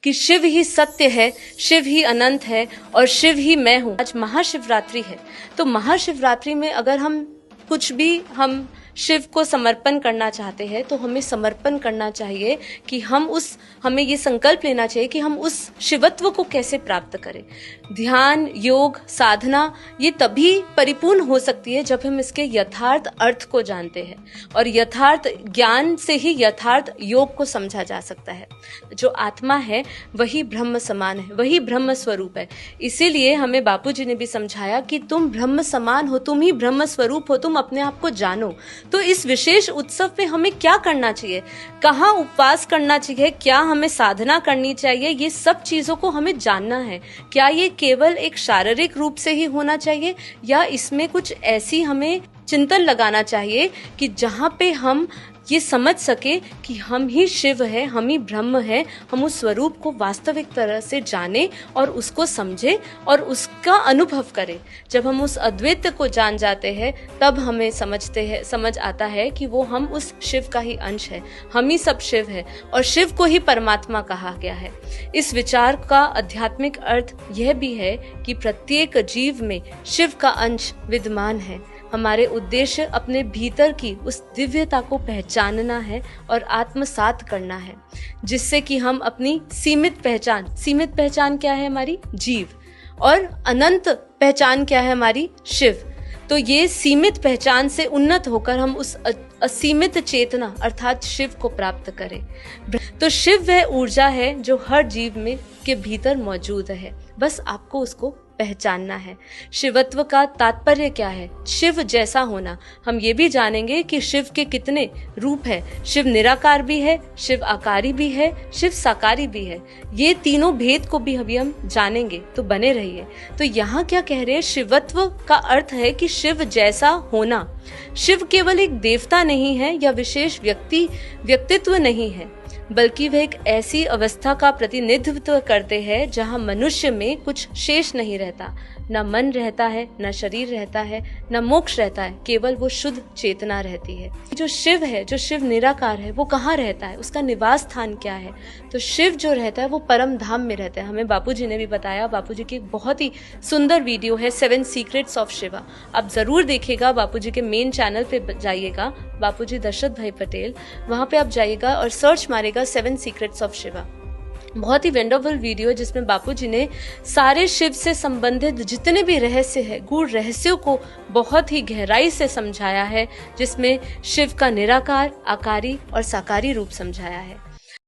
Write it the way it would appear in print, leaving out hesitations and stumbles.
कि शिव ही सत्य है, शिव ही अनंत है और शिव ही मैं हूँ। आज महाशिवरात्रि है, तो महाशिवरात्रि में अगर हम कुछ भी हम शिव को समर्पण करना चाहते हैं तो हमें समर्पण करना चाहिए कि हमें ये संकल्प लेना चाहिए कि हम उस शिवत्व को कैसे प्राप्त करें। ध्यान, योग, साधना ये तभी परिपूर्ण हो सकती है जब हम इसके यथार्थ अर्थ को जानते हैं, और यथार्थ ज्ञान से ही यथार्थ योग को समझा जा सकता है। जो आत्मा है वही ब्रह्म समान है, वही ब्रह्म स्वरूप है। इसीलिए हमें बापूजी ने भी समझाया कि तुम ब्रह्म समान हो, तुम ही ब्रह्म स्वरूप हो, तुम अपने आप को जानो। तो इस विशेष उत्सव में हमें क्या करना चाहिए, कहाँ उपवास करना चाहिए, क्या हमें साधना करनी चाहिए, ये सब चीजों को हमें जानना है। क्या ये केवल एक शारीरिक रूप से ही होना चाहिए या इसमें कुछ ऐसी हमें चिंतन लगाना चाहिए कि जहाँ पे हम ये समझ सके कि हम ही शिव है, हम ही ब्रह्म है, हम उस स्वरूप को वास्तविक तरह से जाने और उसको समझे और उसका अनुभव करें। जब हम उस अद्वैत को जान जाते हैं तब हमें समझ आता है कि वो हम उस शिव का ही अंश है, हम ही सब शिव है और शिव को ही परमात्मा कहा गया है। इस विचार का आध्यात्मिक अर्थ यह भी है कि प्रत्येक जीव में शिव का अंश विद्यमान है। हमारे उद्देश्य अपने भीतर की उस दिव्यता को पहचानना है और आत्मसात करना है, जिससे कि हम अपनी सीमित पहचान क्या है हमारी, जीव, और अनंत पहचान क्या है हमारी, शिव। तो ये सीमित पहचान से उन्नत होकर हम उस असीमित चेतना अर्थात शिव को प्राप्त करें। तो शिव वह ऊर्जा है जो हर जीव में के भीतर मौजूद है, बस आपको उसको पहचानना है। शिवत्व का तात्पर्य क्या है, शिव जैसा होना। हम ये भी जानेंगे कि शिव के कितने रूप है। शिव निराकार भी है, शिव आकारी भी है, शिव साकारी भी है। ये तीनों भेद को भी अभी हम जानेंगे, तो बने रहिए। तो यहाँ क्या कह रहे हैं, शिवत्व का अर्थ है कि शिव जैसा होना। शिव केवल एक देवता नहीं है या विशेष व्यक्तित्व नहीं है, बल्कि वह एक ऐसी अवस्था का प्रतिनिधित्व करते हैं जहां मनुष्य में कुछ शेष नहीं रहता, न मन रहता है, न शरीर रहता है, न मोक्ष रहता है, केवल वो शुद्ध चेतना रहती है। जो शिव है, जो शिव निराकार है, वो कहाँ रहता है, उसका निवास स्थान क्या है? तो शिव जो रहता है वो परम धाम में रहता है। हमें बापूजी ने भी बताया, बापूजी की एक बहुत ही सुंदर वीडियो है 7 सीक्रेट्स ऑफ शिवा, आप जरूर देखिएगा। बापूजी के मेन चैनल पे जाइएगा, बापूजी दशरथ भाई पटेल, वहाँ पे आप जाइएगा और सर्च मारेगा 7 सीक्रेट्स ऑफ शिवा। बहुत ही वंडरफुल वीडियो जिसमें बापूजी ने सारे शिव से संबंधित जितने भी रहस्य है, गूढ़ रहस्यों को बहुत ही गहराई से समझाया है, जिसमें शिव का निराकार, आकारी और साकारी रूप समझाया है।